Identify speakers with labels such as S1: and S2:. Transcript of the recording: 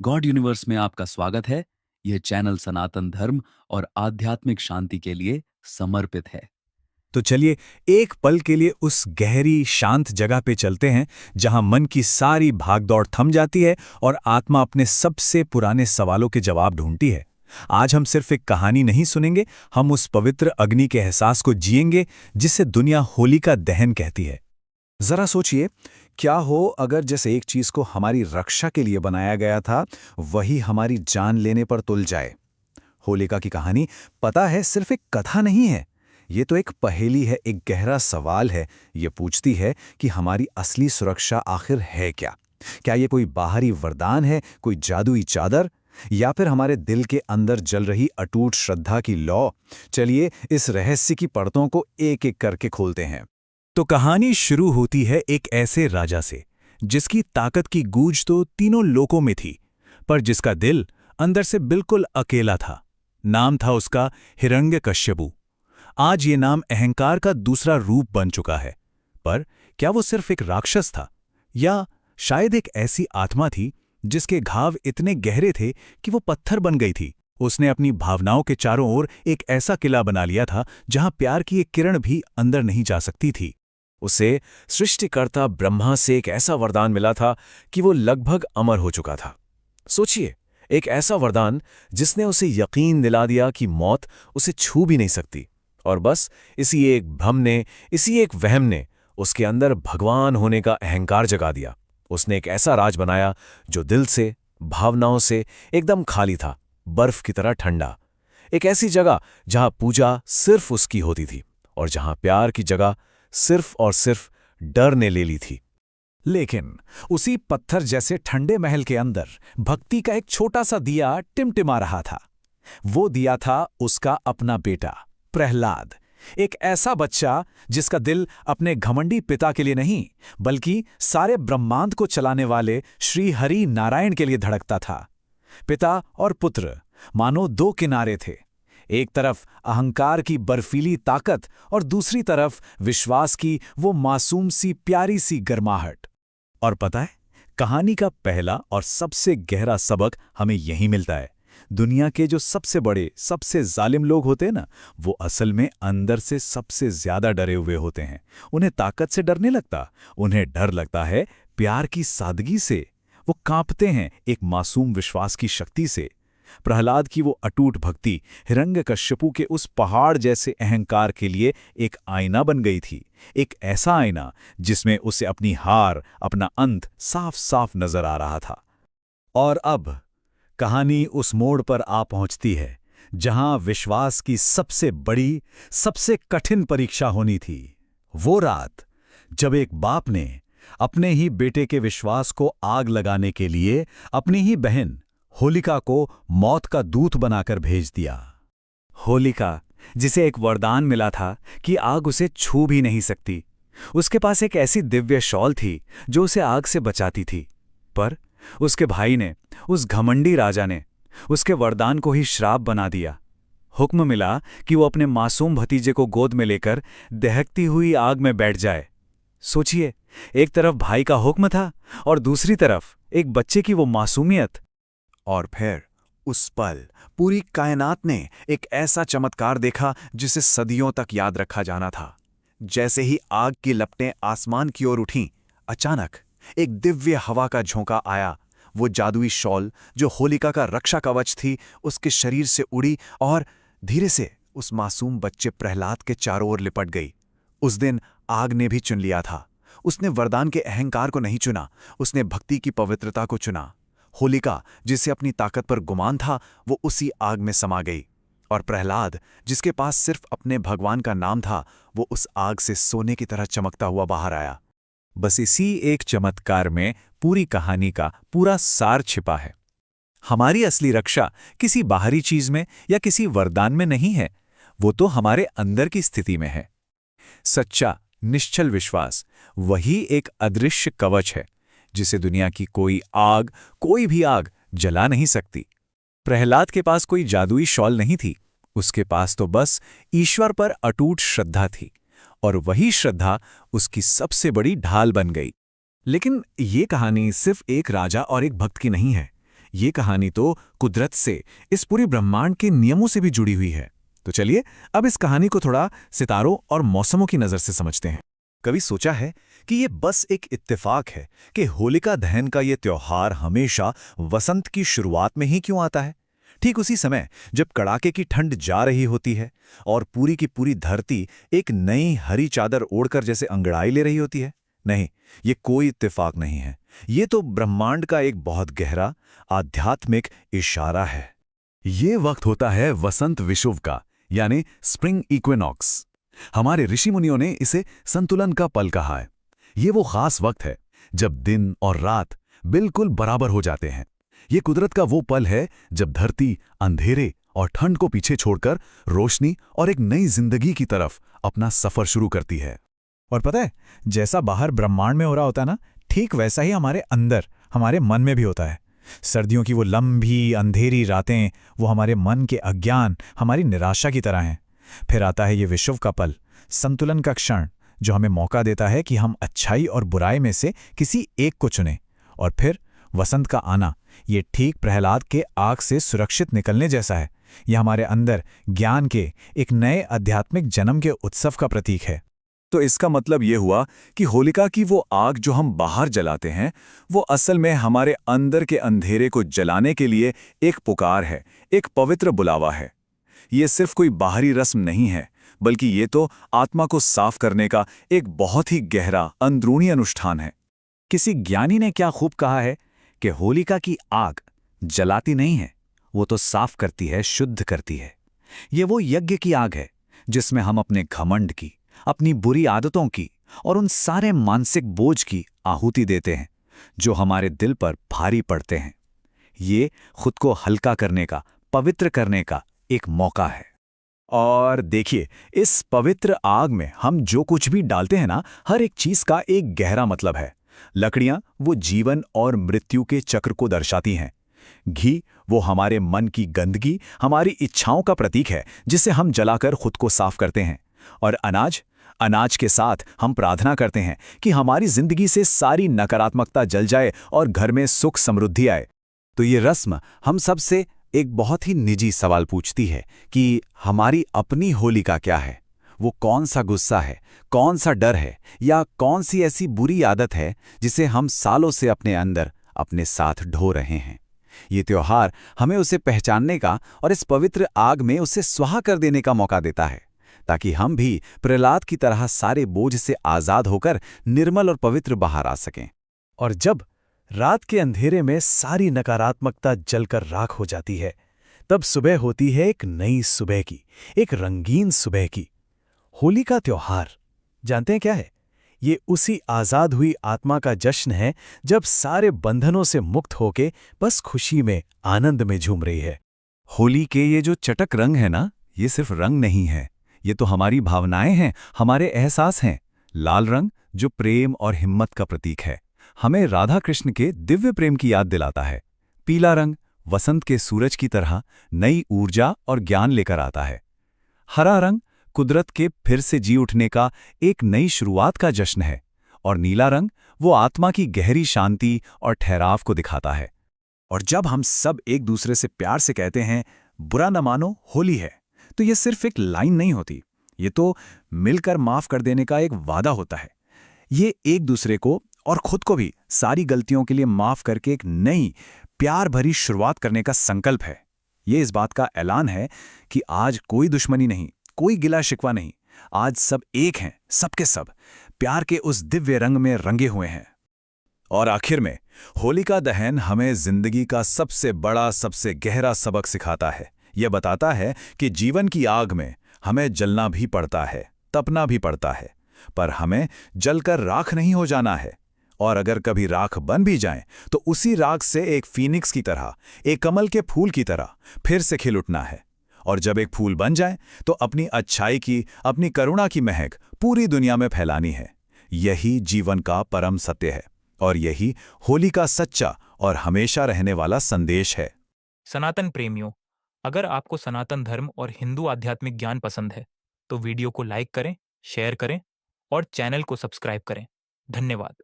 S1: God universe में आपका स्वागत है। यह चैनल सनातन धर्म और आध्यात्मिक शांति के लिए समर्पित है।
S2: तो चलिए एक पल के लिए उस गहरी शांत जगह पे चलते हैं जहां मन की सारी भागदौड़ थम जाती है और आत्मा अपने सबसे पुराने सवालों के जवाब ढूंढती है। आज हम सिर्फ एक कहानी नहीं सुनेंगे, हम उस पवित्र अग्नि के एहसास को जिएंगे जिसे दुनिया होलिका दहन कहती है। जरा सोचिए, क्या हो अगर जैसे एक चीज को हमारी रक्षा के लिए बनाया गया था वही हमारी जान लेने पर तुल जाए। होलिका की कहानी, पता है, सिर्फ एक कथा नहीं है। ये तो एक पहेली है, एक गहरा सवाल है। ये पूछती है कि हमारी असली सुरक्षा आखिर है क्या? क्या ये कोई बाहरी वरदान है, कोई जादुई चादर, या फिर हमारे दिल के अंदर जल रही अटूट श्रद्धा की लौ? चलिए इस रहस्य की परतों को एक एक करके खोलते हैं। तो कहानी शुरू होती है एक ऐसे राजा से जिसकी ताकत की गूंज तो तीनों लोकों में थी, पर जिसका दिल अंदर से बिल्कुल अकेला था। नाम था उसका हिरण्यकश्यपु। आज ये नाम अहंकार का दूसरा रूप बन चुका है। पर क्या वो सिर्फ एक राक्षस था, या शायद एक ऐसी आत्मा थी जिसके घाव इतने गहरे थे कि वो पत्थर बन गई थी? उसने अपनी भावनाओं के चारों ओर एक ऐसा किला बना लिया था जहां प्यार की एक किरण भी अंदर नहीं जा सकती थी। उसे सृष्टिकर्ता ब्रह्मा से एक ऐसा वरदान मिला था कि वो लगभग अमर हो चुका था। सोचिए, एक ऐसा वरदान जिसने उसे यकीन दिला दिया कि मौत उसे छू भी नहीं सकती। और बस इसी एक भ्रम ने, इसी एक वहम ने उसके अंदर भगवान होने का अहंकार जगा दिया। उसने एक ऐसा राज बनाया जो दिल से, भावनाओं से एकदम खाली था, बर्फ की तरह ठंडा। एक ऐसी जगह जहां पूजा सिर्फ उसकी होती थी और जहां प्यार की जगह सिर्फ और सिर्फ डर ने ले ली थी। लेकिन उसी पत्थर जैसे ठंडे महल के अंदर भक्ति का एक छोटा सा दिया टिमटिमा रहा था। वो दिया था उसका अपना बेटा प्रहलाद, एक ऐसा बच्चा जिसका दिल अपने घमंडी पिता के लिए नहीं, बल्कि सारे ब्रह्मांड को चलाने वाले श्री हरि नारायण के लिए धड़कता था। पिता और पुत्र मानो दो किनारे थे, एक तरफ अहंकार की बर्फीली ताकत और दूसरी तरफ विश्वास की वो मासूम सी प्यारी सी गर्माहट। और पता है, कहानी का पहला और सबसे गहरा सबक हमें यही मिलता है। दुनिया के जो सबसे बड़े, सबसे जालिम लोग होते हैं ना, वो असल में अंदर से सबसे ज्यादा डरे हुए होते हैं। उन्हें ताकत से डर नहीं लगता, उन्हें डर लगता है प्यार की सादगी से। वो कांपते हैं एक मासूम विश्वास की शक्ति से। प्रहलाद की वो अटूट भक्ति हिरण्यकश्यपु के उस पहाड़ जैसे अहंकार के लिए एक आईना बन गई थी। एक ऐसा आईना जिसमें उसे अपनी हार, अपना अंत साफ साफ नजर आ रहा था। और अब कहानी उस मोड़ पर आ पहुंचती है जहां विश्वास की सबसे बड़ी, सबसे कठिन परीक्षा होनी थी। वो रात जब एक बाप ने अपने ही बेटे के विश्वास को आग लगाने के लिए अपनी ही बहन होलिका को मौत का दूत बनाकर भेज दिया। होलिका, जिसे एक वरदान मिला था कि आग उसे छू भी नहीं सकती। उसके पास एक ऐसी दिव्य शॉल थी जो उसे आग से बचाती थी। पर उसके भाई ने, उस घमंडी राजा ने, उसके वरदान को ही श्राप बना दिया। हुक्म मिला कि वो अपने मासूम भतीजे को गोद में लेकर दहकती हुई आग में बैठ जाए। सोचिए, एक तरफ भाई का हुक्म था और दूसरी तरफ एक बच्चे की वो मासूमियत। और फिर उस पल पूरी कायनात ने एक ऐसा चमत्कार देखा जिसे सदियों तक याद रखा जाना था। जैसे ही आग की लपटें आसमान की ओर उठीं, अचानक एक दिव्य हवा का झोंका आया। वो जादुई शॉल जो होलिका का रक्षा कवच थी, उसके शरीर से उड़ी और धीरे से उस मासूम बच्चे प्रहलाद के चारों ओर लिपट गई। उस दिन आग ने भी चुन लिया था। उसने वरदान के अहंकार को नहीं चुना, उसने भक्ति की पवित्रता को चुना। होलिका, जिसे अपनी ताकत पर गुमान था, वो उसी आग में समा गई। और प्रहलाद, जिसके पास सिर्फ अपने भगवान का नाम था, वो उस आग से सोने की तरह चमकता हुआ बाहर आया। बस इसी एक चमत्कार में पूरी कहानी का पूरा सार छिपा है। हमारी असली रक्षा किसी बाहरी चीज में या किसी वरदान में नहीं है, वो तो हमारे अंदर की स्थिति में है। सच्चा, निश्चल विश्वास वही एक अदृश्य कवच है जिसे दुनिया की कोई आग, कोई भी आग जला नहीं सकती। प्रहलाद के पास कोई जादुई शॉल नहीं थी, उसके पास तो बस ईश्वर पर अटूट श्रद्धा थी, और वही श्रद्धा उसकी सबसे बड़ी ढाल बन गई। लेकिन ये कहानी सिर्फ एक राजा और एक भक्त की नहीं है। ये कहानी तो कुदरत से, इस पूरे ब्रह्मांड के नियमों से भी जुड़ी हुई है। तो चलिए अब इस कहानी को थोड़ा सितारों और मौसमों की नज़र से समझते हैं। कभी सोचा है कि ये बस एक इत्तेफाक है कि होलिका दहन का ये त्योहार हमेशा वसंत की शुरुआत में ही क्यों आता है? ठीक उसी समय जब कड़ाके की ठंड जा रही होती है और पूरी की पूरी धरती एक नई हरी चादर ओढ़कर जैसे अंगड़ाई ले रही होती है। नहीं, ये कोई इत्तेफाक नहीं है। ये तो ब्रह्मांड का एक बहुत गहरा आध्यात्मिक इशारा है। ये वक्त होता है वसंत विषुव का, यानी स्प्रिंग इक्विनॉक्स। हमारे ऋषि मुनियों ने इसे संतुलन का पल कहा है। ये वो खास वक्त है जब दिन और रात बिल्कुल बराबर हो जाते हैं। ये कुदरत का वो पल है जब धरती अंधेरे और ठंड को पीछे छोड़कर रोशनी और एक नई जिंदगी की तरफ अपना सफर शुरू करती है। और पता है, जैसा बाहर ब्रह्मांड में हो रहा होता है ना, ठीक वैसा ही हमारे अंदर, हमारे मन में भी होता है। सर्दियों की वो लंबी अंधेरी रातें, वो हमारे मन के अज्ञान, हमारी निराशा की तरह हैं। फिर आता है ये विषुव का पल, संतुलन का क्षण, जो हमें मौका देता है कि हम अच्छाई और बुराई में से किसी एक को चुनें। और फिर वसंत का आना, ये ठीक प्रहलाद के आग से सुरक्षित निकलने जैसा है। यह हमारे अंदर ज्ञान के एक नए आध्यात्मिक जन्म के उत्सव का प्रतीक है। तो इसका मतलब ये हुआ कि होलिका की वो आग जो हम बाहर जलाते हैं, वो असल में हमारे अंदर के अंधेरे को जलाने के लिए एक पुकार है, एक पवित्र बुलावा है। ये सिर्फ कोई बाहरी रस्म नहीं है, बल्कि ये तो आत्मा को साफ करने का एक बहुत ही गहरा अंदरूनी अनुष्ठान है। किसी ज्ञानी ने क्या खूब कहा है कि होलिका की आग जलाती नहीं है, वो तो साफ करती है, शुद्ध करती है। ये वो यज्ञ की आग है जिसमें हम अपने घमंड की, अपनी बुरी आदतों की और उन सारे मानसिक बोझ की आहुति देते हैं जो हमारे दिल पर भारी पड़ते हैं। ये खुद को हल्का करने का, पवित्र करने का एक मौका है। और देखिए, इस पवित्र आग में हम जो कुछ भी डालते हैं ना, हर एक चीज का एक गहरा मतलब है। लकड़ियां वो जीवन और मृत्यु के चक्र को दर्शाती हैं। घी वो हमारे मन की गंदगी, हमारी इच्छाओं का प्रतीक है जिसे हम जलाकर खुद को साफ करते हैं। और अनाज, अनाज के साथ हम प्रार्थना करते हैं कि हमारी जिंदगी से सारी नकारात्मकता जल जाए और घर में सुख समृद्धि आए। तो ये रस्म हम सबसे एक बहुत ही निजी सवाल पूछती है कि हमारी अपनी होलिका क्या है? वो कौन सा गुस्सा है, कौन सा डर है, या कौन सी ऐसी बुरी आदत है जिसे हम सालों से अपने अंदर, अपने साथ ढो रहे हैं? ये त्योहार हमें उसे पहचानने का और इस पवित्र आग में उसे स्वाहा कर देने का मौका देता है, ताकि हम भी प्रहलाद की तरह सारे बोझ से आजाद होकर निर्मल और पवित्र बाहर आ सकें। और जब रात के अंधेरे में सारी नकारात्मकता जलकर राख हो जाती है, तब सुबह होती है एक नई सुबह की, एक रंगीन सुबह की। होली का त्योहार जानते हैं क्या है? ये उसी आजाद हुई आत्मा का जश्न है जब सारे बंधनों से मुक्त होके बस खुशी में, आनंद में झूम रही है। होली के ये जो चटक रंग है ना, ये सिर्फ रंग नहीं है, ये तो हमारी भावनाएं हैं, हमारे एहसास हैं। लाल रंग जो प्रेम और हिम्मत का प्रतीक है, हमें राधा कृष्ण के दिव्य प्रेम की याद दिलाता है। पीला रंग वसंत के सूरज की तरह नई ऊर्जा और ज्ञान लेकर आता है। हरा रंग कुदरत के फिर से जी उठने का एक नई शुरुआत का जश्न है। और नीला रंग वो आत्मा की गहरी शांति और ठहराव को दिखाता है। और जब हम सब एक दूसरे से प्यार से कहते हैं, बुरा न मानो होली है, तो ये सिर्फ एक लाइन नहीं होती, ये तो मिलकर माफ कर देने का एक वादा होता है। ये एक दूसरे को और खुद को भी सारी गलतियों के लिए माफ करके एक नई प्यार भरी शुरुआत करने का संकल्प है। ये इस बात का ऐलान है कि आज कोई दुश्मनी नहीं, कोई गिला शिकवा नहीं, आज सब एक हैं, सबके सब प्यार के उस दिव्य रंग में रंगे हुए हैं। और आखिर में होलिका दहन हमें जिंदगी का सबसे बड़ा, सबसे गहरा सबक सिखाता है। यह बताता है कि जीवन की आग में हमें जलना भी पड़ता है, तपना भी पड़ता है, पर हमें जलकर राख नहीं हो जाना है। और अगर कभी राख बन भी जाएं, तो उसी राख से एक फीनिक्स की तरह, एक कमल के फूल की तरह फिर से खिल उठना है। और जब एक फूल बन जाए, तो अपनी अच्छाई की, अपनी करुणा की महक पूरी दुनिया में फैलानी है। यही जीवन का परम सत्य है, और यही होली का सच्चा और हमेशा रहने वाला संदेश है।
S3: सनातन प्रेमियों, अगर आपको सनातन धर्म और हिंदू आध्यात्मिक ज्ञान पसंद है, तो वीडियो को लाइक करें, शेयर करें और चैनल को सब्सक्राइब करें। धन्यवाद।